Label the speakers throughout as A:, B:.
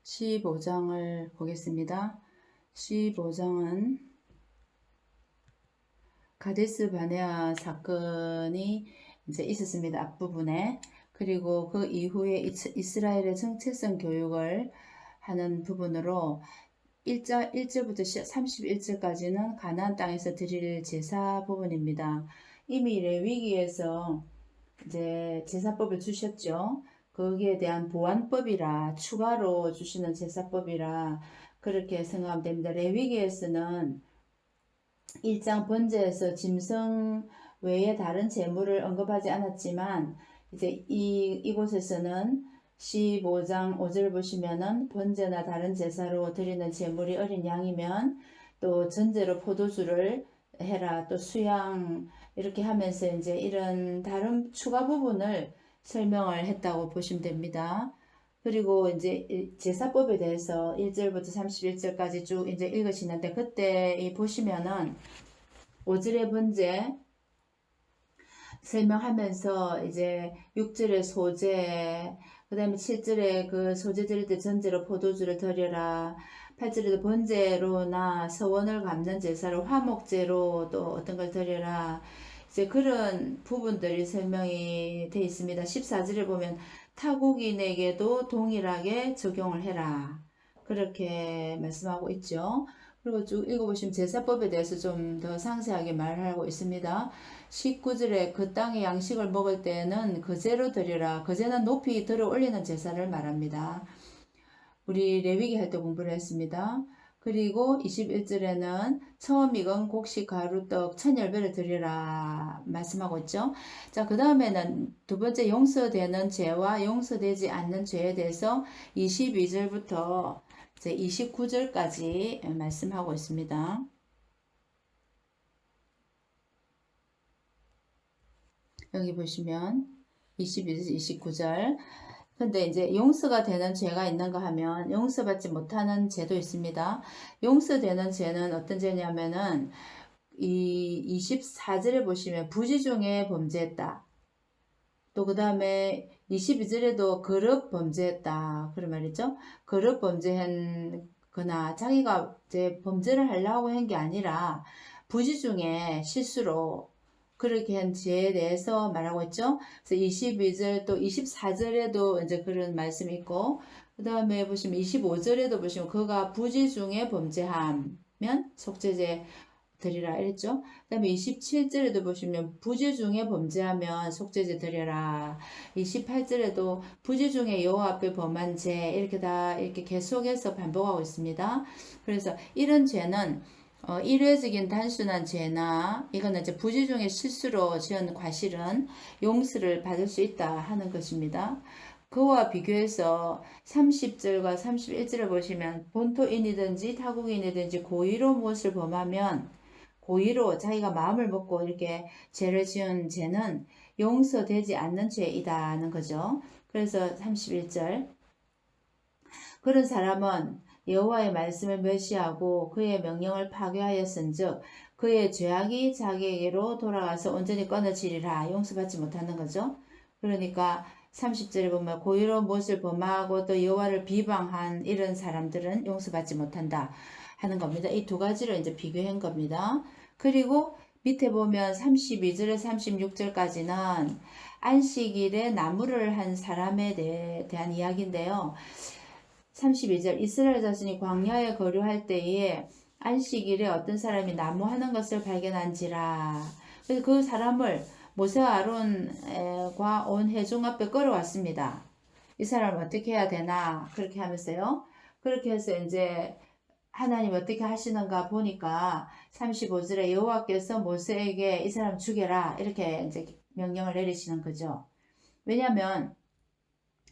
A: 15장을 보겠습니다. 15장은 가데스 바네아 사건이 이제 있었습니다. 앞부분에. 그리고 그 이후에 이스라엘의 정체성 교육을 하는 부분으로 1절부터 31절까지는 가나안 땅에서 드릴 제사 부분입니다. 이미 레위기에서 이제 제사법을 주셨죠. 거기에 대한 보완법이라 추가로 주시는 제사법이라 그렇게 생각하면 됩니다. 레위기에서는 1장 번제에서 짐승 외에 다른 제물을 언급하지 않았지만 이제 이곳에서는 15장 5절 보시면은 번제나 다른 제사로 드리는 제물이 어린 양이면 또 전제로 포도주를 해라, 또 수양 이렇게 하면서 이제 이런 다른 추가 부분을 설명을 했다고 보시면 됩니다. 그리고 이제 제사법에 대해서 1절부터 31절까지 쭉 이제 읽으시는데 그때 보시면은 5절의 번제 설명하면서 이제 6절의 소제, 그 다음에 7절에 그 소제 드릴 때 전제로 포도주를 드려라. 8절에도 번제로나 서원을 갚는 제사로 화목제로 또 어떤 걸 드려라. 이제 그런 부분들이 설명이 되어 있습니다. 14절에 보면 타국인에게도 동일하게 적용을 해라. 그렇게 말씀하고 있죠. 그리고 쭉 읽어보시면 제사법에 대해서 좀 더 상세하게 말하고 있습니다. 19절에 그 땅의 양식을 먹을 때에는 거제로 드리라. 거제는 높이 들어 올리는 제사를 말합니다. 우리 레위기 할 때 공부를 했습니다. 그리고 21절에는 처음 익은 곡식 가루떡 1000열배를 드리라 말씀하고 있죠. 자, 그 다음에는 두 번째 용서되는 죄와 용서되지 않는 죄에 대해서 22절부터 이제 29절까지 말씀하고 있습니다. 여기 보시면 22절, 29절. 근데 이제 용서가 되는 죄가 있는가 하면 용서받지 못하는 죄도 있습니다. 용서되는 죄는 어떤 죄냐면은 이 24절에 보시면 부지 중에 범죄했다. 또 그 다음에 22절에도 거듭 범죄했다. 그런 말이죠. 거듭 범죄한 거나 자기가 이제 범죄를 하려고 한 게 아니라 부지 중에 실수로 그렇게 한 죄에 대해서 말하고 있죠. 그래서 22절 또 24절에도 이제 그런 말씀이 있고, 그 다음에 보시면 25절에도 보시면 그가 부지 중에 범죄하면 속죄제 드리라 이랬죠. 그 다음에 27절에도 보시면 부지 중에 범죄하면 속죄제 드려라. 28절에도 부지 중에 여호와 앞에 범한 죄 이렇게 다 이렇게 계속해서 반복하고 있습니다. 그래서 이런 죄는 일회적인 단순한 죄나 이거는 이제 부지 중에 실수로 지은 과실은 용서를 받을 수 있다 하는 것입니다. 그와 비교해서 30절과 31절을 보시면 본토인이든지 타국인이든지 고의로 무엇을 범하면 고의로 자기가 마음을 먹고 이렇게 죄를 지은 죄는 용서되지 않는 죄이다는 거죠. 그래서 31절 그런 사람은 여호와의 말씀을 멸시하고 그의 명령을 파괴하였은즉 그의 죄악이 자기에게로 돌아가서 온전히 끊어지리라. 용서받지 못하는 거죠. 그러니까 30절에 보면 고의로 무엇을 범하고 또 여호와를 비방한 이런 사람들은 용서받지 못한다 하는 겁니다. 이 두 가지를 이제 비교한 겁니다. 그리고 밑에 보면 32절에 36절까지는 안식일에 나무를 한 사람에 대한 이야기인데요. 32절 이스라엘 자손이 광야에 거류할 때에 안식일에 어떤 사람이 나무하는 것을 발견한지라. 그래서 그 사람을 모세와 아론과 온 회중 앞에 끌어왔습니다. 이 사람을 어떻게 해야 되나 그렇게 하면서요. 그렇게 해서 이제 하나님 어떻게 하시는가 보니까 35절에 여호와께서 모세에게 이 사람 죽여라 이렇게 이제 명령을 내리시는 거죠. 왜냐하면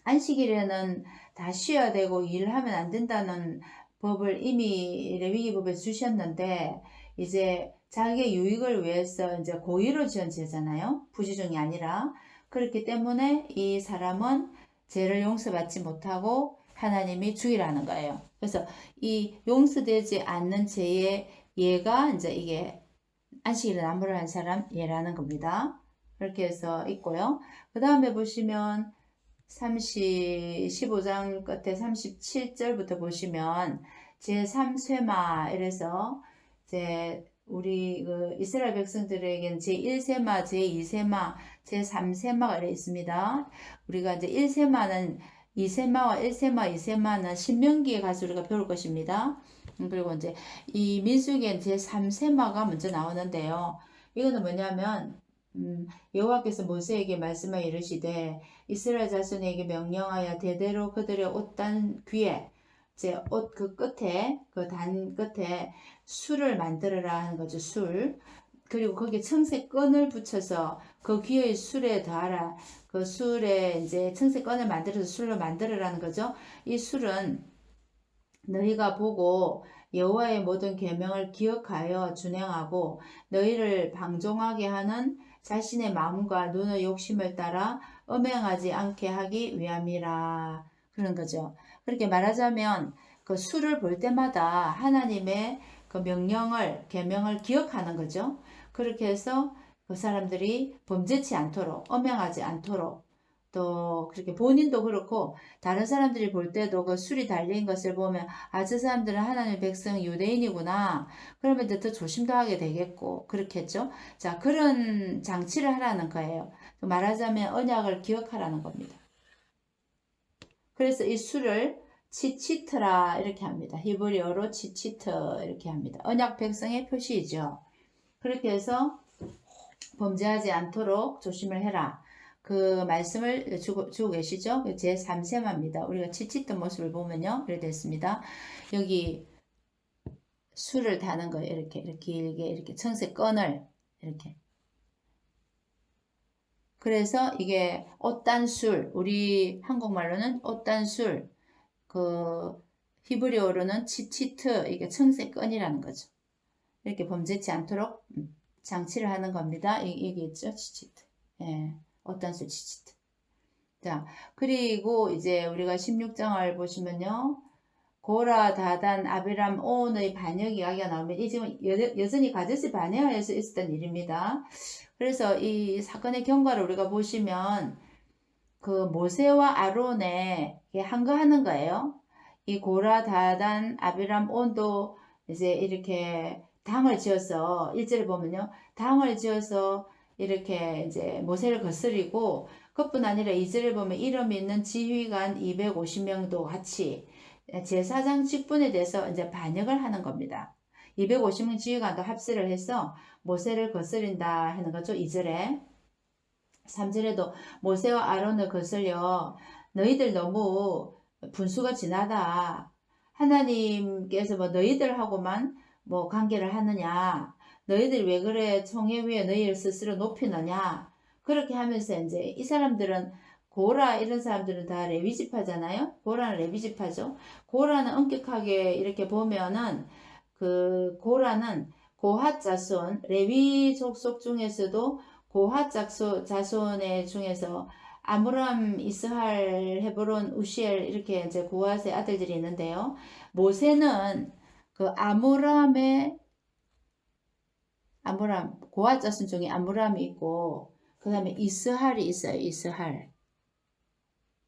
A: 안식일에는 다 쉬어야 되고 일을 하면 안 된다는 법을 이미 레위기법에 주셨는데 이제 자기의 유익을 위해서 이제 고의로 지은 죄잖아요. 부지중이 아니라. 그렇기 때문에 이 사람은 죄를 용서받지 못하고 하나님이 죽이라는 거예요. 그래서 이 용서되지 않는 죄의 예가 이제 이게 안식일에 나무를 한 사람 예라는 겁니다. 그렇게 해서 있고요. 그 다음에 보시면 15장 끝에 37절부터 보시면 제3세마 이래서 이제 우리 그 이스라엘 백성들에게는 제1세마, 제2세마, 제3세마가 이렇게 있습니다. 우리가 이제 1세마는 2세마와 1세마, 2세마는 신명기에 가서 우리가 배울 것입니다. 그리고 이제 이 민수기엔 제3세마가 먼저 나오는데요. 이거는 뭐냐면 여호와께서 모세에게 말씀하여 이르시되 이스라엘 자손에게 명령하여 대대로 그들의 옷단 귀에 제 옷 그 끝에 그 단 끝에 술을 만들어라 하는 거죠. 술. 그리고 거기에 청색 끈을 붙여서 그 귀의 술에 더하라. 그 술에 이제 청색 끈을 만들어서 술로 만들어라는 거죠. 이 술은 너희가 보고 여호와의 모든 계명을 기억하여 준행하고 너희를 방종하게 하는 자신의 마음과 눈의 욕심을 따라 음행하지 않게 하기 위함이라. 그런 거죠. 그렇게 말하자면 그 수를 볼 때마다 하나님의 그 명령을, 계명을 기억하는 거죠. 그렇게 해서 그 사람들이 범죄치 않도록, 음행하지 않도록 또 그렇게 본인도 그렇고 다른 사람들이 볼 때도 그 술이 달린 것을 보면 아, 저 사람들은 하나님의 백성 유대인이구나. 그러면 이제 더 조심도 하게 되겠고 그렇겠죠. 자, 그런 장치를 하라는 거예요. 말하자면 언약을 기억하라는 겁니다. 그래서 이 술을 치치트라 이렇게 합니다. 히브리어로 치치트 이렇게 합니다. 언약 백성의 표시이죠. 그렇게 해서 범죄하지 않도록 조심을 해라. 그 말씀을 주고 계시죠? 제3세마입니다. 우리가 치치던 모습을 보면요. 이렇게 됐습니다. 여기 술을 다는 거예요. 이렇게 길게 이렇게 청색 끈을 이렇게. 그래서 이게 옷단술, 우리 한국말로는 옷단술, 그 히브리어로는 치치트, 이게 청색 끈이라는 거죠. 이렇게 범죄치 않도록 장치를 하는 겁니다. 이게 있죠? 치치트. 예. 옷단술 치치트. 자, 그리고 이제 우리가 16장을 보시면요. 고라, 다단, 아비람, 온의 반역 이야기가 나오면 이 지금 여전히 가데스 바네아에서 있었던 일입니다. 그래서 이 사건의 경과를 우리가 보시면 그 모세와 아론의 한거하는 거예요. 이 고라, 다단, 아비람, 온도 이제 이렇게 당을 지어서 1절에 보면요. 당을 지어서 이렇게 이제 모세를 거스리고 그뿐 아니라 2절에 보면 이름이 있는 지휘관 250명도 같이 제사장 직분에 대해서 이제 반역을 하는 겁니다. 250명 지휘관도 합세를 해서 모세를 거스린다 하는 거죠. 2절에. 3절에도 모세와 아론을 거슬려 너희들 너무 분수가 진하다. 하나님께서 뭐 너희들하고만 뭐 관계를 하느냐. 너희들 왜 그래 총회 위에 너희를 스스로 높이느냐. 그렇게 하면서 이제 이 사람들은 고라 이런 사람들은 다 레위지파잖아요. 고라는 레위지파죠. 고라는 엄격하게 이렇게 보면은 그 고라는 고핫 자손 레위 족속 중에서도 고핫 자손의 중에서 아므람, 이스할, 헤브론, 우시엘 이렇게 이제 고핫의 아들들이 있는데요. 모세는 그 아므람 고핫 자손 중에 아므람이 있고 그 다음에 이스할이 있어요. 이스할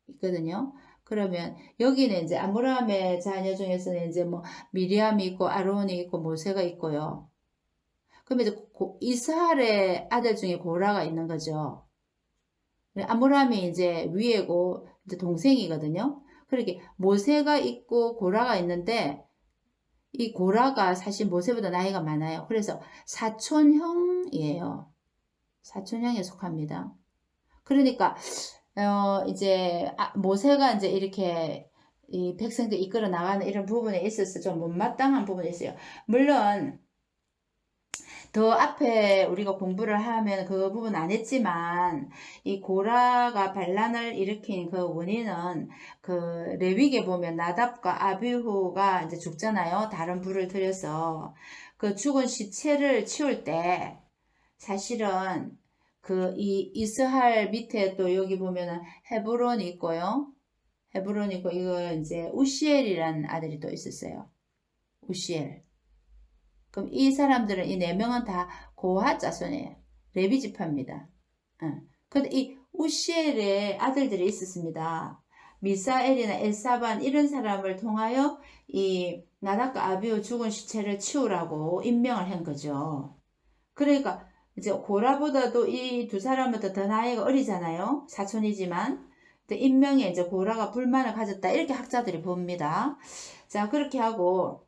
A: 있거든요. 그러면 여기는 이제 아므람의 자녀 중에서는 이제 뭐 미리암이 있고 아론이 있고 모세가 있고요. 그러면 이제 이스할의 아들 중에 고라가 있는 거죠. 아므람이 이제 위에고 이제 동생이거든요. 그렇게 모세가 있고 고라가 있는데 이 고라가 사실 모세보다 나이가 많아요. 그래서 사촌형이에요. 사촌형에 속합니다. 그러니까 이제 모세가 이제 이렇게 이 백성들 이끌어 나가는 이런 부분에 있어서 좀 못마땅한 부분이 있어요. 물론 더 앞에 우리가 공부를 하면 그 부분 안 했지만 이 고라가 반란을 일으킨 그 원인은 그 레위기에 보면 나답과 아비후가 이제 죽잖아요. 다른 불을 들여서 그 죽은 시체를 치울 때 사실은 그 이 이스할 밑에 또 여기 보면은 헤브론이 있고요. 헤브론이 있고 이거 이제 우시엘이라는 아들이 또 있었어요. 우시엘. 그럼 이 사람들은 이 네 명은 다 고핫 자손이에요. 레위 지파입니다. 근데 이 우시엘의 아들들이 있었습니다. 미사엘이나 엘사반 이런 사람을 통하여 이 나답과 아비후 죽은 시체를 치우라고 임명을 한 거죠. 그러니까 이제 고라보다도 이 두 사람보다 더 나이가 어리잖아요. 사촌이지만. 임명에 이제 고라가 불만을 가졌다. 이렇게 학자들이 봅니다. 자, 그렇게 하고,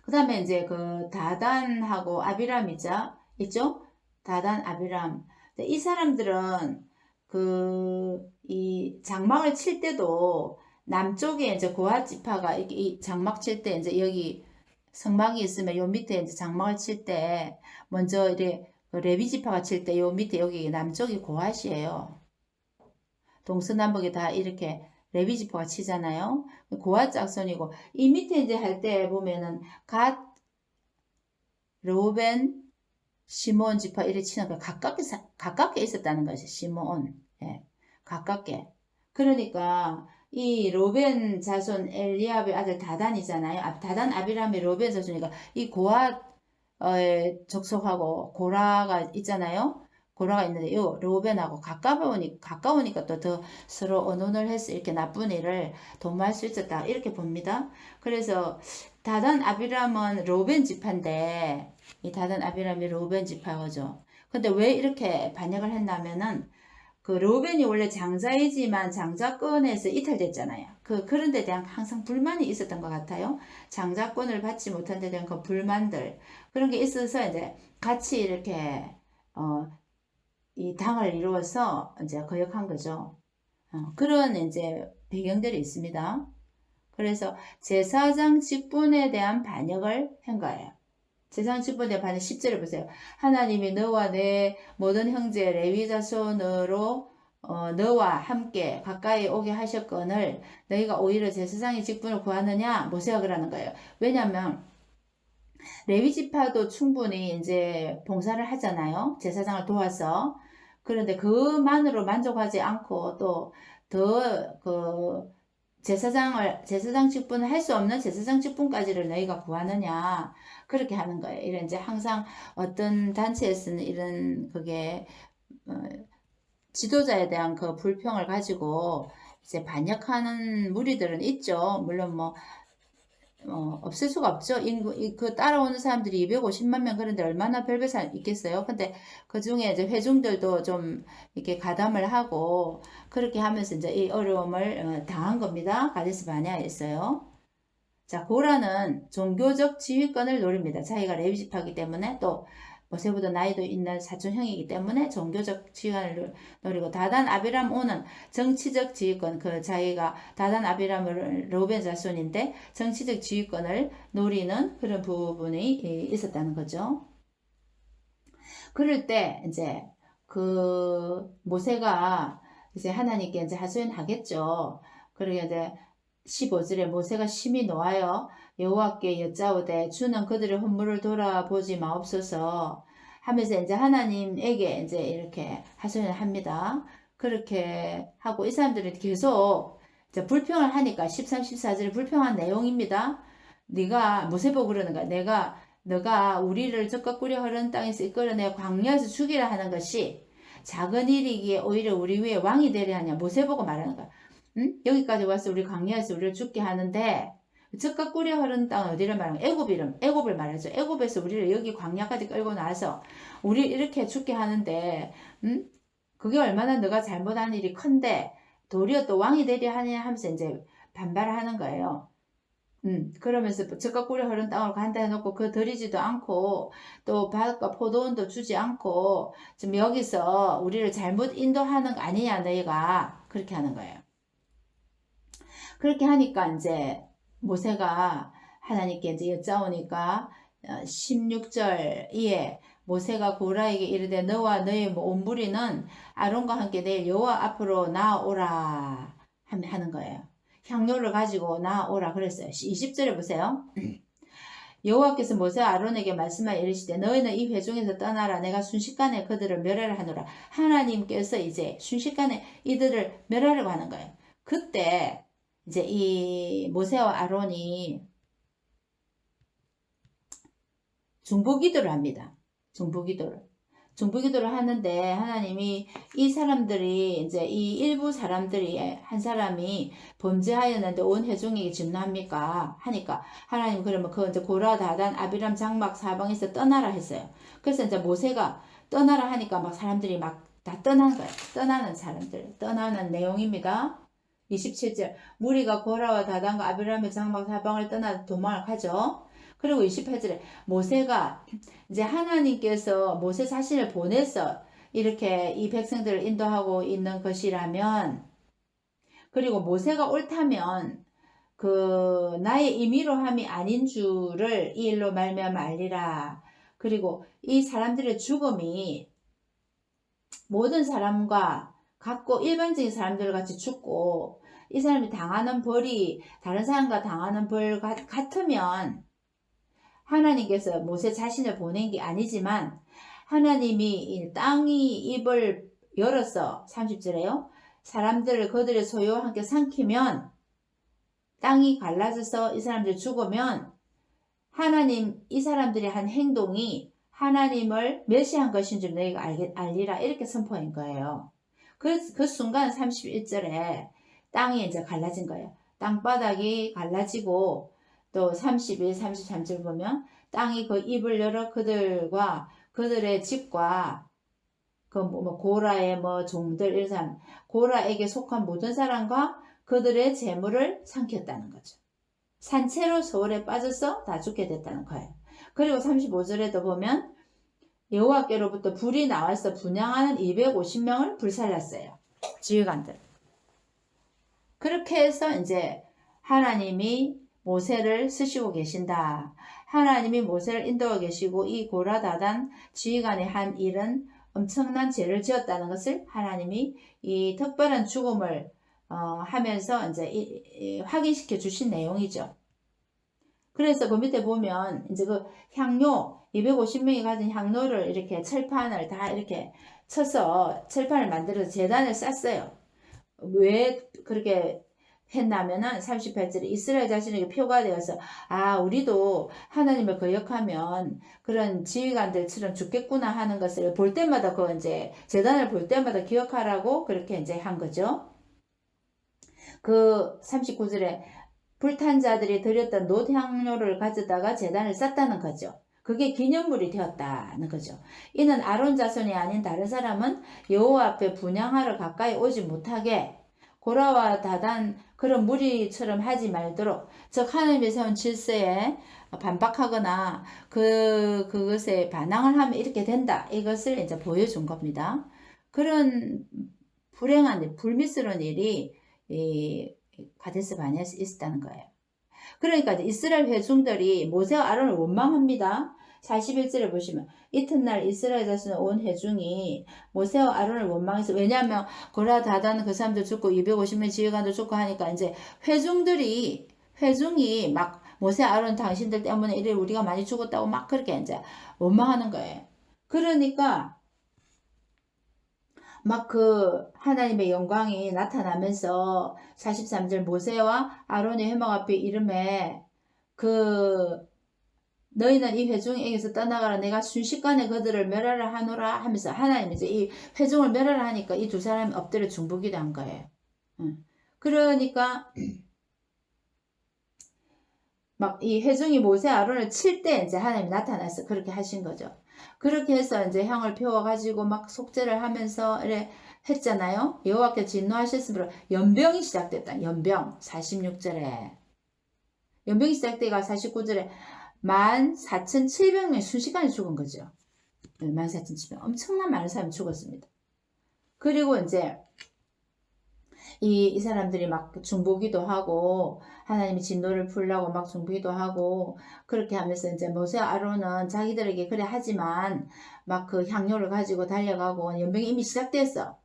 A: 그 다음에 이제 그 다단하고 아비람 있죠? 다단, 아비람. 이 사람들은 이 장막을 칠 때도 남쪽에 이제 고핫 지파가 이 장막 칠 때 이제 여기 성막이 있으면 요 밑에 이제 장막을 칠 때 먼저 이래 레위 지파가 칠 때 요 밑에 여기 남쪽이 고핫이에요. 동서남북이 다 이렇게 레위 지파가 치잖아요. 고핫 짝선이고 이 밑에 이제 할 때 보면은 갓, 로벤, 시몬 지파 이래 치는 거 가깝게 있었다는 것이 시몬. 예, 가깝게. 그러니까 이 로벤 자손 엘리압의 아들 다단이잖아요. 다단 아비람이 로벤 자손이니까 이 고핫 족속하고 고라가 있잖아요. 고라가 있는데 요 로벤하고 가까우니까 또 더 서로 언혼을 해서 이렇게 나쁜 일을 도모할 수 있었다 이렇게 봅니다. 그래서 다단 아비람은 로벤 지파인데 이 다단 아비람이 로벤 지파죠. 근데 왜 이렇게 반역을 했냐면은 그 로벤이 원래 장자이지만 장자권에서 이탈됐잖아요. 그런 데 대한 항상 불만이 있었던 것 같아요. 장자권을 받지 못한 데 대한 그 불만들 그런 게 있어서 이제 같이 이렇게 이 당을 이루어서 이제 거역한 거죠. 그런 이제 배경들이 있습니다. 그래서 제사장 직분에 대한 반역을 한 거예요. 제사장 직분에 대한 반역 10절을 보세요. 하나님이 너와 내 모든 형제 레위 자손으로 너와 함께 가까이 오게 하셨거늘 너희가 오히려 제사장의 직분을 구하느냐 모세가 그러는 거예요. 왜냐하면 레위 지파도 충분히 이제 봉사를 하잖아요. 제사장을 도와서. 그런데 그만으로 만족하지 않고 또 더 제사장 직분을 할 수 없는 제사장 직분까지를 너희가 구하느냐. 그렇게 하는 거예요. 이런 이제 항상 어떤 단체에서는 이런 그게 지도자에 대한 그 불평을 가지고 이제 반역하는 무리들은 있죠. 물론 뭐 없을 수가 없죠. 그 따라오는 사람들이 250만 명 그런데 얼마나 별별 사람 있겠어요. 근데 그 중에 이제 회중들도 좀 이렇게 가담을 하고 그렇게 하면서 이제 이 어려움을 당한 겁니다. 가데스 바네아에서요. 자, 고라는 종교적 지휘권을 노립니다. 자기가 레위 지파이기 때문에 또 모세보다 나이도 있는 사촌형이기 때문에 종교적 지휘권을 노리고 다단 아비람 오는 정치적 지휘권 자기가 다단 아비람은 로벤 자손인데 정치적 지휘권을 노리는 그런 부분이 있었다는 거죠. 그럴 때 이제 모세가 이제 하나님께 이제 하소연하겠죠. 그러게 이제 15절에 모세가 심히 노하여 여호와께 여짜오되 주는 그들의 헌물을 돌아보지 마옵소서 하면서 이제 하나님에게 이제 이렇게 하소연을 합니다. 그렇게 하고 이 사람들은 계속 이제 불평을 하니까 13, 14절에 불평한 내용입니다. 네가 모세 보고 그러는 거야. 너가 우리를 적과 꿀이 흐르는 땅에서 이끌어내 광야에서 죽이라 하는 것이 작은 일이기에 오히려 우리 위에 왕이 되려 하냐. 모세 보고 말하는 거야. 응? 여기까지 와서 우리 광야에서 우리를 죽게 하는데 적과 꿀이 흐르는 땅은 어디를 말하는 거야? 애굽을 말하죠. 애굽에서 우리를 여기 광야까지 끌고 나와서 우리 이렇게 죽게 하는데 응? 그게 얼마나 너가 잘못한 일이 큰데 도리어 또 왕이 되려 하냐 하면서 이제 반발을 하는 거예요. 그러면서 적과 꿀이 흐르는 땅으로 간다 해놓고 들이지도 않고 또 밭과 포도원도 주지 않고 지금 여기서 우리를 잘못 인도하는 거 아니냐 너희가 그렇게 하는 거예요. 그렇게 하니까 이제 모세가 하나님께 이제 여짜오니까 16절 이에 모세가 고라에게 이르되 너와 너의 온 무리는 아론과 함께 내일 여호와 앞으로 나오라 하는 거예요. 향료를 가지고 나오라 그랬어요. 20절에 보세요. 여호와께서 모세와 아론에게 말씀하여 이르시되 너희는 이 회중에서 떠나라. 내가 순식간에 그들을 멸하려 하노라. 하나님께서 이제 순식간에 이들을 멸하려고 하는 거예요. 그때 이제 이 모세와 아론이 중보기도를 합니다. 중보기도를. 중보기도를 하는데 하나님이 이 사람들이 이제 이 일부 사람들이 한 사람이 범죄하였는데 온 회중에게 진노합니까? 하니까 하나님 그러면 그 이제 고라 다단 아비람 장막 사방에서 떠나라 했어요. 그래서 이제 모세가 떠나라 하니까 막 사람들이 막 다 떠난 거예요. 떠나는 사람들 떠나는 내용입니다. 27절 무리가 고라와 다단과 아비람의 장막 사방을 떠나 도망을 가죠. 그리고 28절에 모세가 이제 하나님께서 모세 자신을 보내서 이렇게 이 백성들을 인도하고 있는 것이라면, 그리고 모세가 옳다면 그 나의 임의로 함이 아닌 줄을 이 일로 말미암아 알리라. 그리고 이 사람들의 죽음이 모든 사람과 같고 일반적인 사람들 같이 죽고 이 사람이 당하는 벌이 다른 사람과 당하는 벌 같으면 하나님께서 모세 자신을 보낸 게 아니지만 하나님이 땅이 입을 열어서 30절에요. 사람들을 그들의 소유와 함께 삼키면 땅이 갈라져서 이 사람들이 죽으면 하나님 이 사람들이 한 행동이 하나님을 멸시한 것인 줄 너희가 알리라 이렇게 선포한 거예요. 그 순간 31절에 땅이 이제 갈라진 거예요. 땅바닥이 갈라지고 또 31, 33절 보면 땅이 그 입을 열어 그들과 그들의 집과 그 고라의 종들 이런 사람 고라에게 속한 모든 사람과 그들의 재물을 삼켰다는 거죠. 산채로 소홀에 빠져서 다 죽게 됐다는 거예요. 그리고 35절에도 보면 여호와께로부터 불이 나와서 분향하는 250명을 불살랐어요. 지휘관들. 그렇게 해서 이제 하나님이 모세를 쓰시고 계신다. 하나님이 모세를 인도하고 계시고 이 고라다단 지휘관이 한 일은 엄청난 죄를 지었다는 것을 하나님이 이 특별한 죽음을 하면서 이제 확인시켜 주신 내용이죠. 그래서 그 밑에 보면 이제 그 향로 250명이 가진 향로를 이렇게 철판을 다 이렇게 쳐서 철판을 만들어서 제단을 쌌어요. 왜 그렇게 했냐면은 38절에 이스라엘 자신에게 표가 되어서 우리도 하나님을 거역하면 그런 지휘관들처럼 죽겠구나 하는 것을 볼 때마다 그 이제 제단을 볼 때마다 기억하라고 그렇게 이제 한 거죠. 그 39절에 불탄 자들이 드렸던 놋향료를 가져다가 제단을 쌌다는 거죠. 그게 기념물이 되었다는 거죠. 이는 아론 자손이 아닌 다른 사람은 여호와 앞에 분향하러 가까이 오지 못하게 고라와 다단 그런 무리처럼 하지 말도록, 즉 하나님이 세운 질서에 반박하거나 그것에 반항을 하면 이렇게 된다. 이것을 이제 보여준 겁니다. 그런 불행한 불미스러운 일이 이 가데스 바네아에 있었다는 거예요. 그러니까 이스라엘 회중들이 모세와 아론을 원망합니다. 41절에 보시면 이튿날 이스라엘 자손의 온 회중이 모세와 아론을 원망해서, 왜냐하면 고라 다단 그 사람들 죽고 250명 지휘관들 죽고 하니까 이제 회중이 막 모세 아론 당신들 때문에 이래 우리가 많이 죽었다고 막 그렇게 이제 원망하는 거예요. 그러니까 막 그 하나님의 영광이 나타나면서 43절 모세와 아론의 회막 앞에 이름에 너희는 이 회중에게서 떠나가라 내가 순식간에 그들을 멸하라 하노라 하면서 하나님이 이제 이 회중을 멸하라 하니까 이 두 사람이 엎드려 중보기도 한 거예요. 그러니까 막 이 회중이 모세 아론을 칠 때 이제 하나님이 나타나서 그렇게 하신 거죠. 그렇게 해서 이제 향을 피워가지고 막 속죄를 하면서 이래 했잖아요. 여호와께 진노하셨으므로 연병이 시작됐다. 연병 46절에 연병이 시작되가 49절에 14,700명이 순식간에 죽은 거죠. 14,700명 엄청난 많은 사람이 죽었습니다. 그리고 이제 이 사람들이 막 중보기도 하고 하나님이 진노를 풀라고 막 중보기도 하고 그렇게 하면서 이제 모세와 아론은 자기들에게 그래 하지만 막 그 향료를 가지고 달려가고 연병이 이미 시작됐어.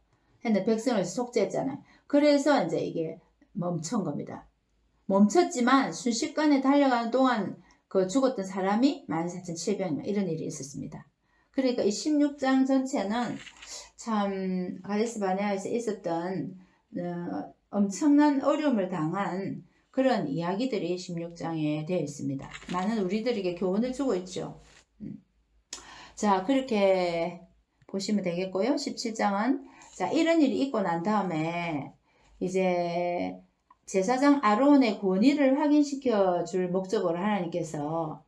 A: 했는데 백성을 속죄했잖아요. 그래서 이제 이게 멈춘 겁니다. 멈췄지만 순식간에 달려가는 동안 그 죽었던 사람이 14,700명 이런 일이 있었습니다. 그러니까 이 16장 전체는 참 가데스 바네아에서 있었던 엄청난 어려움을 당한 그런 이야기들이 16장에 되어 있습니다. 많은 우리들에게 교훈을 주고 있죠. 자, 그렇게 보시면 되겠고요. 17장은 자, 이런 일이 있고 난 다음에 이제 제사장 아론의 권위를 확인시켜 줄 목적으로 하나님께서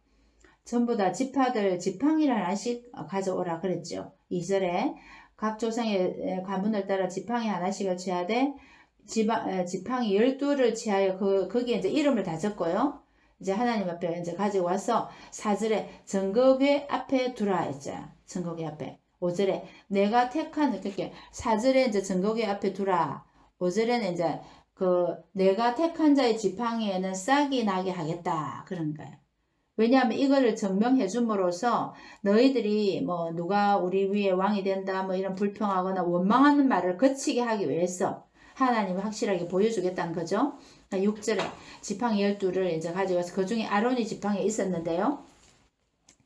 A: 전부 다 지파들 지팡이를 하나씩 가져오라 그랬죠. 2절에 각 조상의 가문을 따라 지팡이 하나씩을 취하되 지팡이 12를 취하여 거기에 이제 이름을 다 적고요. 이제 하나님 앞에 이제 가지고 와서 4절에 증거궤 앞에 두라 했죠. 증거궤 앞에. 5절에 내가 택한 그렇게 4절에 이제 증거궤 앞에 두라. 5절에는 이제 내가 택한 자의 지팡이에는 싹이 나게 하겠다 그런 거예요. 왜냐하면 이거를 증명해 줌으로써 너희들이 뭐 누가 우리 위에 왕이 된다 뭐 이런 불평하거나 원망하는 말을 거치게 하기 위해서 하나님이 확실하게 보여주겠다는 거죠. 6절에 지팡이 12를 이제 가져가서 그 중에 아론이 지팡이에 있었는데요.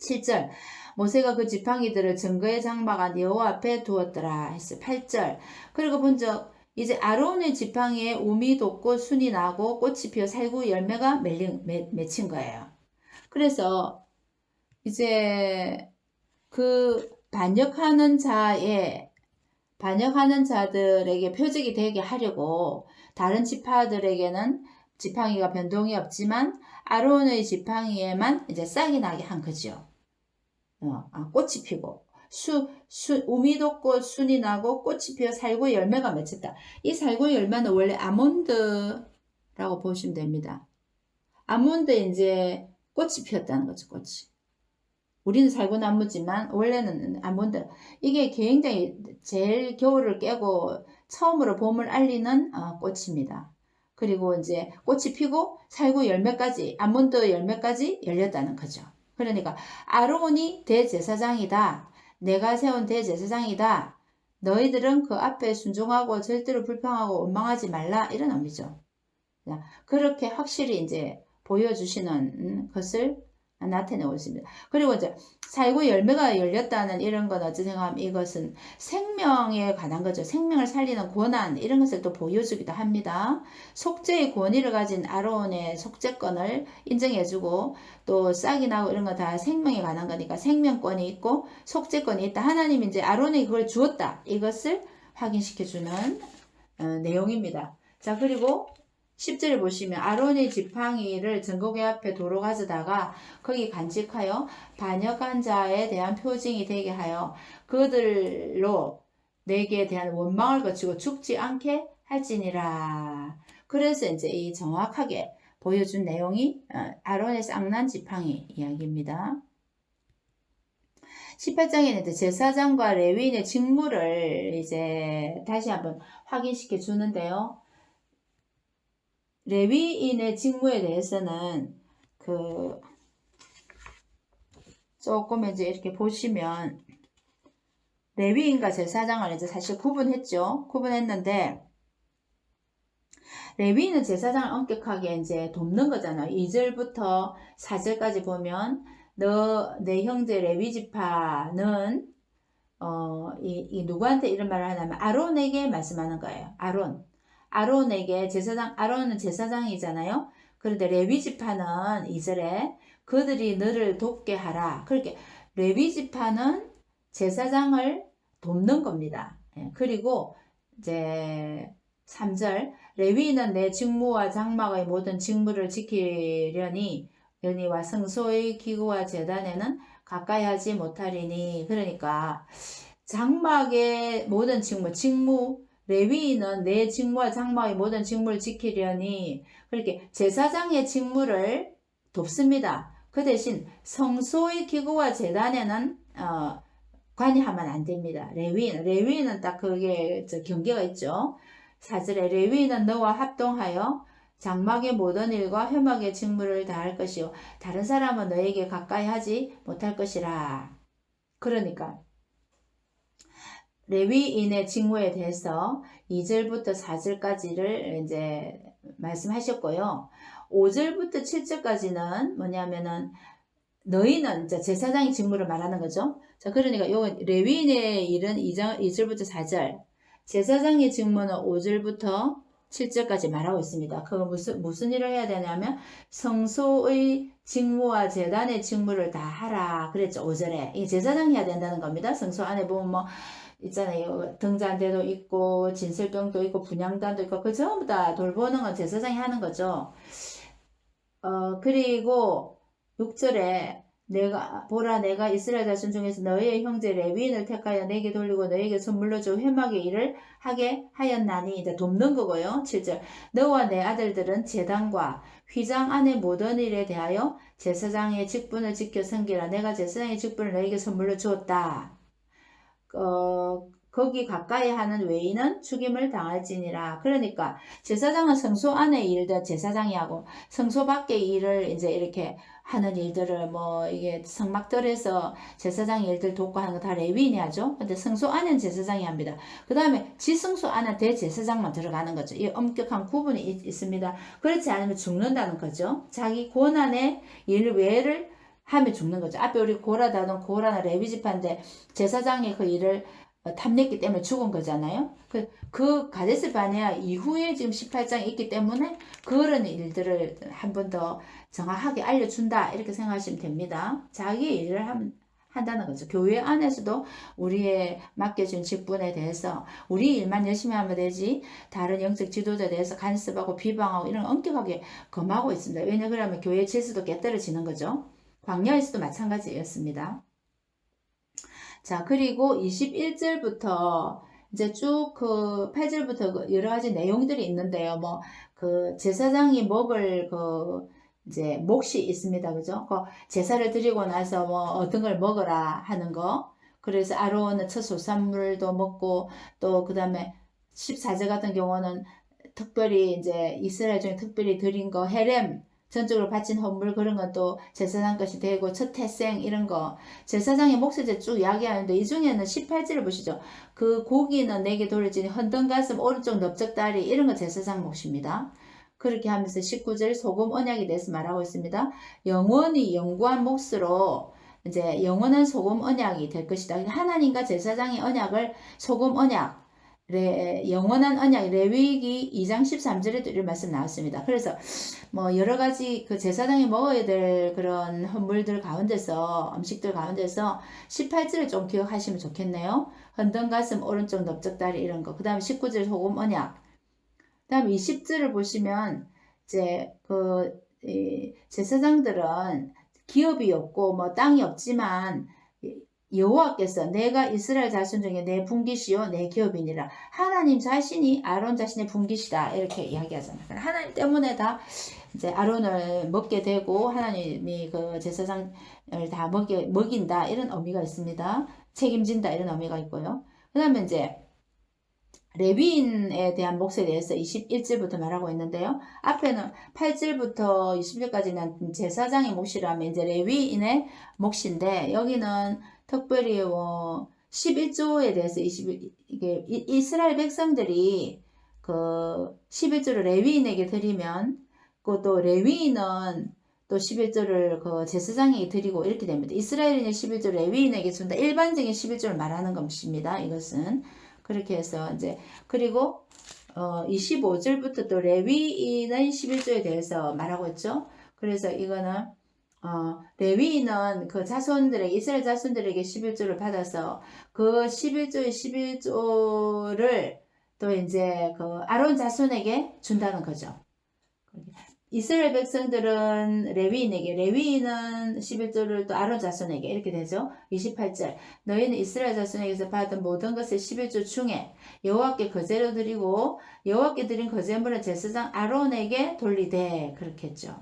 A: 7절 모세가 그 지팡이들을 증거의 장막한 여호와 앞에 두었더라 했어요. 8절 그리고 본적 이제 아론의 지팡이에 우미 돋고 순이 나고 꽃이 피어 살구 열매가 맺힌 거예요. 그래서 이제 그 반역하는 자들에게 표적이 되게 하려고 다른 지파들에게는 지팡이가 변동이 없지만 아론의 지팡이에만 이제 싹이 나게 한 거죠. 꽃이 피고 우미 돋고 순이 나고 꽃이 피어 살구 열매가 맺혔다. 이 살구 열매는 원래 아몬드라고 보시면 됩니다. 아몬드에 이제 꽃이 피었다는 거죠. 꽃이. 우리는 살구나무지만 원래는 아몬드. 이게 굉장히 제일 겨울을 깨고 처음으로 봄을 알리는 꽃입니다. 그리고 이제 꽃이 피고 살구 열매까지 아몬드 열매까지 열렸다는 거죠. 그러니까 아론이 대제사장이다. 내가 세운 대제사장이다. 너희들은 그 앞에 순종하고 절대로 불평하고 원망하지 말라 이런 의미죠. 그렇게 확실히 이제 보여주시는 것을 나타내고 있습니다. 그리고 이제 살구 열매가 열렸다는 이런 건 어찌 생각하면 이것은 생명에 관한 거죠. 생명을 살리는 권한 이런 것을 또 보여주기도 합니다. 속죄의 권위를 가진 아론의 속죄권을 인정해주고 또 싹이 나고 이런 거 다 생명에 관한 거니까 생명권이 있고 속죄권이 있다. 하나님이 이제 아론에게 그걸 주었다. 이것을 확인시켜주는 내용입니다. 자 그리고 10절을 보시면 아론의 지팡이를 증거궤 앞에 도로 가져다가 거기 간직하여 반역한 자에 대한 표징이 되게 하여 그들로 내게 대한 원망을 거치고 죽지 않게 할지니라. 그래서 이제 이 정확하게 보여준 내용이 아론의 쌍난 지팡이 이야기입니다. 18장에는 이제 제사장과 레위인의 직무를 이제 다시 한번 확인시켜 주는데요. 레위인의 직무에 대해서는 조금 이제 이렇게 보시면 레위인과 제사장을 이제 사실 구분했는데 레위인은 제사장을 엄격하게 이제 돕는 거잖아요. 2절부터 4절까지 보면 내 형제 레위 지파는 이 누구한테 이런 말을 하냐면 아론에게 말씀하는 거예요. 아론에게 아론은 제사장이잖아요. 그런데 레위 지파는 2절에 그들이 너를 돕게 하라. 그렇게 레위 지파는 제사장을 돕는 겁니다. 그리고 이제 3절 레위인은 내 직무와 장막의 모든 직무를 지키려니 연희와 성소의 기구와 제단에는 가까이 하지 못하리니. 그러니까 장막의 모든 직무 레위인은 내 직무와 장막의 모든 직무를 지키려니 그렇게 제사장의 직무를 돕습니다. 그 대신 성소의 기구와 제단에는 관여하면 안 됩니다. 레위인은 딱 그게 경계가 있죠. 4절에 레위인은 너와 합동하여 장막의 모든 일과 회막의 직무를 다할 것이요 다른 사람은 너에게 가까이 하지 못할 것이라. 그러니까 레위인의 직무에 대해서 2절부터 4절까지를 이제 말씀하셨고요. 5절부터 7절까지는 뭐냐면은 너희는 제사장의 직무를 말하는 거죠. 자, 그러니까 요 레위인의 일은 2절부터 4절, 제사장의 직무는 5절부터 7절까지 말하고 있습니다. 그 무슨 일을 해야 되냐면 성소의 직무와 제단의 직무를 다 하라 그랬죠. 5절에. 이게 제사장이 해야 된다는 겁니다. 성소 안에 보면 뭐 있잖아요. 등잔대도 있고 진설병도 있고 분향단도 있고 그 전부 다 돌보는 건 제사장이 하는 거죠. 그리고 6절에 내가 보라 내가 이스라엘 자손 중에서 너희의 형제 레위인을 택하여 내게 돌리고 너희에게 선물로 줘 회막의 일을 하게 하였나니 이제 돕는 거고요. 7절 너와 내 아들들은 제단과 휘장 안의 모든 일에 대하여 제사장의 직분을 지켜 섬기라. 내가 제사장의 직분을 너희에게 선물로 주었다. 거기 가까이 하는 외인은 죽임을 당할지니라. 그러니까 제사장은 성소 안의 일들 제사장이 하고 성소 밖의 일을 이제 이렇게 하는 일들을 뭐 이게 성막들에서 제사장이 일들 돕고 하는 거 다 레위인이 하죠. 근데 성소 안은 제사장이 합니다. 그 다음에 지성소 안은 대제사장만 들어가는 거죠. 이 엄격한 구분이 있습니다. 그렇지 않으면 죽는다는 거죠. 자기 고난의 일 외를 하면 죽는 거죠. 앞에 우리 고라다는 고라나 레위지파인데 제사장이 그 일을 탐냈기 때문에 죽은 거잖아요. 그 가데스 바네아 이후에 지금 18장이 있기 때문에 그런 일들을 한 번 더 정확하게 알려준다 이렇게 생각하시면 됩니다. 자기 일을 한다는 거죠. 교회 안에서도 우리의 맡겨진 직분에 대해서 우리 일만 열심히 하면 되지 다른 영적 지도자에 대해서 간섭하고 비방하고 이런 엄격하게 검하고 있습니다. 왜냐 그러면 교회 질서도 깨떨어지는 거죠. 광야에서도 마찬가지였습니다. 자, 그리고 21절부터 이제 쭉 그 8절부터 여러 가지 내용들이 있는데요. 뭐 그 제사장이 먹을 그 이제 몫이 있습니다. 그죠? 그 제사를 드리고 나서 뭐 어떤 걸 먹어라 하는 거. 그래서 아론은 첫 소산물도 먹고 또 그다음에 14절 같은 경우는 특별히 이제 이스라엘 중에 특별히 드린 거 헤렘 전적으로 바친 헌물 그런 것도 제사장 것이 되고 첫 태생 이런 거 제사장의 몫을 쭉 이야기하는데 이 중에는 18절을 보시죠. 그 고기는 내게 돌려지니 헌던 가슴 오른쪽 넓적다리 이런 거 제사장 몫입니다. 그렇게 하면서 19절 소금 언약에 대해서 말하고 있습니다. 영원히 영구한 몫으로 이제 영원한 소금 언약이 될 것이다. 하나님과 제사장의 언약을 소금 언약 영원한 언약 레위기 2장 13절에도 이런 말씀 나왔습니다. 그래서 뭐 여러 가지 그 제사장이 먹어야 될 그런 헌물들 가운데서 음식들 가운데서 18절을 좀 기억하시면 좋겠네요. 헌던 가슴 오른쪽 넓적다리 이런 거. 그 다음에 19절 소금 언약. 그 다음에 20절을 보시면 이제 그 제사장들은 기업이 없고 뭐 땅이 없지만 여호와께서 내가 이스라엘 자손 중에 내 분깃이요 내 기업이니라. 하나님 자신이 아론 자신의 분깃이다 이렇게 이야기하잖아요. 하나님 때문에 다 이제 아론을 먹게 되고 하나님이 그 제사장을 다 먹인다 이런 의미가 있습니다. 책임진다 이런 의미가 있고요. 그 다음에 이제 레위인에 대한 몫에 대해서 21절부터 말하고 있는데요. 앞에는 8절부터 20절까지는 제사장의 몫이라면 이제 레위인의 몫인데 여기는 특별히 11조에 대해서 이게 이스라엘 백성들이 그 11조를 레위인에게 드리면 또 레위인은 또 11조를 그 제사장에게 드리고 이렇게 됩니다. 이스라엘인의 11조 레위인에게 준다. 일반적인 11조를 말하는 것입니다. 이것은 그렇게 해서 이제 그리고 25절부터 또 레위인의 11조에 대해서 말하고 있죠. 그래서 이거는 레위인은 그 자손들에게 이스라엘 자손들에게 11조를 받아서 그 11조의 11조를 또 이제 그 아론 자손에게 준다는 거죠. 이스라엘 백성들은 레위인에게 레위인은 11조를 또 아론 자손에게 이렇게 되죠. 28절 너희는 이스라엘 자손에게서 받은 모든 것을 11조 중에 여호와께 거제로 드리고 여호와께 드린 거제물은 제사장 아론에게 돌리되 그렇게 했죠.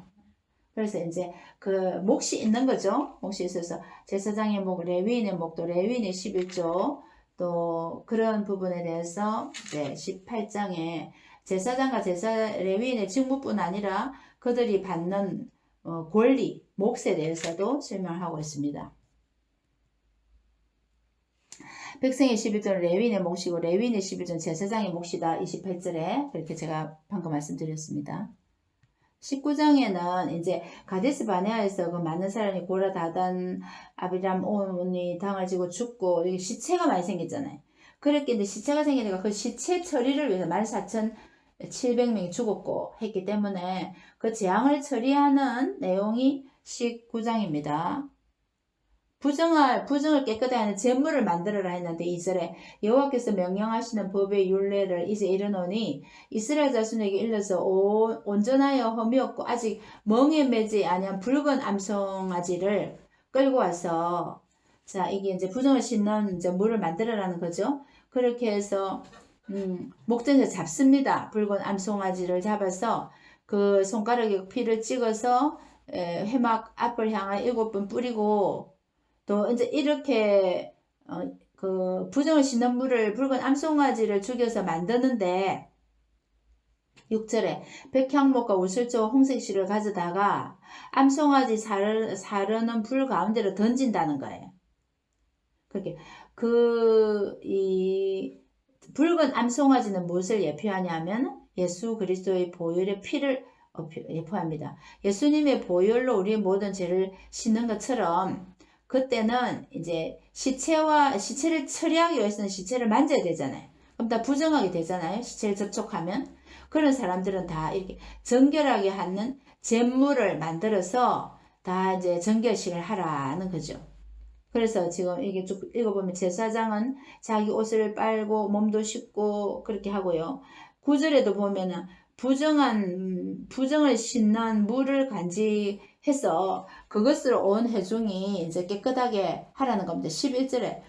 A: 그래서 이제 그 몫이 있는 거죠. 몫이 있어서 제사장의 목, 레위인의 목도 레위인의 11조 또 그런 부분에 대해서 이제 18장에 제사장과 레위인의 직무뿐 아니라 그들이 받는 권리, 몫에 대해서도 설명하고 있습니다. 백성의 11조는 레위인의 몫이고 레위인의 11조는 제사장의 몫이다. 28절에 그렇게 제가 방금 말씀드렸습니다. 19장에는 이제 가데스 바네아에서 그 많은 사람이 고라 다단 아비람 온이 당을 지고 죽고 여기 시체가 많이 생겼잖아요. 그렇게 이제 시체가 생기니까 그 시체 처리를 위해서 14,000 700명이 죽었고 했기 때문에 그 재앙을 처리하는 내용이 19장입니다. 부정을 깨끗하게 하는 제물을 만들어라 했는데 2절에 여호와께서 명령하시는 법의 율례를 이제 이르노니 이스라엘 자손에게 일러서 온전하여 험이 없고 아직 멍에 매지 아니한 붉은 암송아지를 끌고 와서 자 이게 이제 부정을 씻는 이제 물을 만들어라는 거죠. 그렇게 해서 목전에 잡습니다. 붉은 암송아지를 잡아서 그 손가락에 피를 찍어서 회막 앞을 향하여 7번 뿌리고 또 이제 이렇게 그 부정을 씻는 물을 붉은 암송아지를 죽여서 만드는데 6절에 백향목과 우슬초와 홍색실을 가져다가 암송아지 사르는 불 가운데로 던진다는 거예요. 그렇게 이 붉은 암송아지는 무엇을 예표하냐면 예수 그리스도의 보혈의 피를 예표합니다. 예수님의 보혈로 우리의 모든 죄를 씻는 것처럼 그때는 이제 시체를 처리하기 위해서는 시체를 만져야 되잖아요. 그럼 다 부정하게 되잖아요. 시체를 접촉하면. 그런 사람들은 다 이렇게 정결하게 하는 제물을 만들어서 다 이제 정결식을 하라는 거죠. 그래서 지금 이게 쭉 읽어보면 제사장은 자기 옷을 빨고 몸도 씻고 그렇게 하고요. 9절에도 보면은 부정을 씻는 물을 간직해서 그것을 온 회중이 이제 깨끗하게 하라는 겁니다. 11절에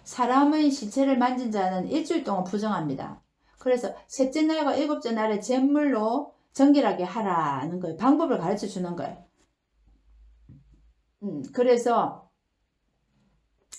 A: 사람의 시체를 만진 자는 일주일 동안 부정합니다. 그래서 셋째 날과 일곱째 날에 제물로 정결하게 하라는 거예요. 방법을 가르쳐 주는 거예요. 그래서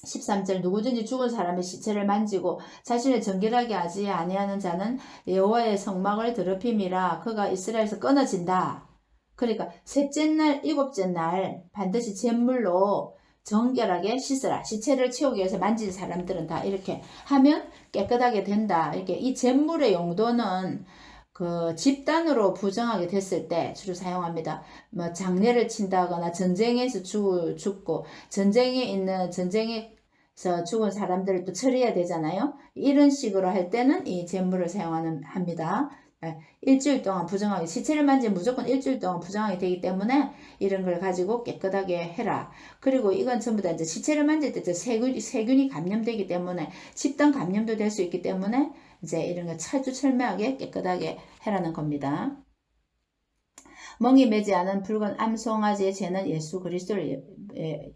A: 13절 누구든지 죽은 사람의 시체를 만지고 자신을 정결하게 하지 아니하는 자는 여호와의 성막을 더럽힘이라 그가 이스라엘에서 끊어진다. 그러니까 셋째 날, 일곱째 날 반드시 제물로 정결하게 씻으라. 시체를 치우기 위해서 만진 사람들은 다 이렇게 하면 깨끗하게 된다. 이렇게 이 제물의 용도는 그 집단으로 부정하게 됐을 때 주로 사용합니다. 뭐 장례를 친다거나 전쟁에서 죽고 전쟁에서 죽은 사람들을 또 처리해야 되잖아요. 이런 식으로 할 때는 이 제물을 합니다. 일주일 동안 부정하게 시체를 만지면 무조건 일주일 동안 부정하게 되기 때문에 이런 걸 가지고 깨끗하게 해라. 그리고 이건 전부 다 이제 시체를 만질 때 세균이 감염되기 때문에 집단 감염도 될 수 있기 때문에 이제 이런 거 철두철미하게 깨끗하게 해라는 겁니다. 멍이 매지 않은 붉은 암송아지의 죄는 예수 그리스도를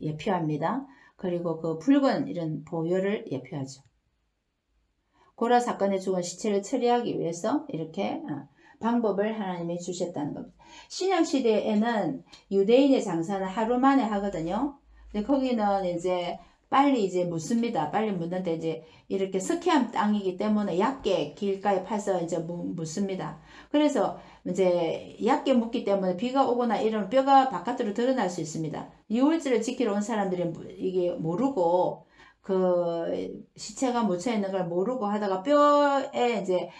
A: 예표합니다. 그리고 그 붉은 이런 보혈을 예표하죠. 고라 사건에 죽은 시체를 처리하기 위해서 이렇게 방법을 하나님이 주셨다는 겁니다. 신약시대에는 유대인의 장사는 하루 만에 하거든요. 근데 거기는 이제 빨리 이제 묻습니다. 빨리 묻는데 이제 이렇게 석회암 땅이기 때문에 얕게 길가에 파서 이제 묻습니다. 그래서 이제 얕게 묻기 때문에 비가 오거나 이러면 뼈가 바깥으로 드러날 수 있습니다. 유월절을 지키러 온 사람들은 이게 모르고 그 시체가 묻혀 있는 걸 모르고 하다가 뼈에 이제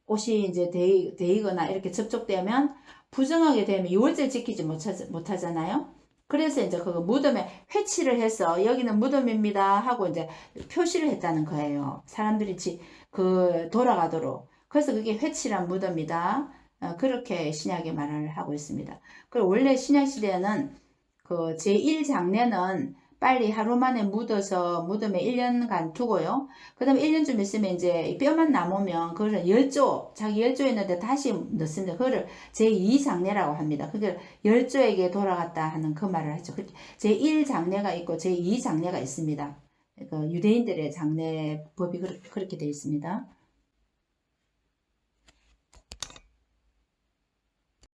A: 옷이 이제 데이거나 이렇게 접촉되면 부정하게 되면 유월절 지키지 못하잖아요. 그래서 이제 그 무덤에 회치를 해서 여기는 무덤입니다 하고 이제 표시를 했다는 거예요. 사람들이 돌아가도록. 그래서 그게 회치란 무덤이다. 그렇게 신약에 말을 하고 있습니다. 그리고 원래 신약 시대에는 그 제1장례는 빨리 하루 만에 묻어서 무덤에 1년간 두고요. 그 다음에 1년쯤 있으면 이제 뼈만 남으면 그걸 자기 열조 있는데 다시 넣습니다. 그거를 제2장례라고 합니다. 그게 열조에게 돌아갔다 하는 그 말을 하죠. 제1장례가 있고 제2장례가 있습니다. 그 유대인들의 장례법이 그렇게 되어 있습니다.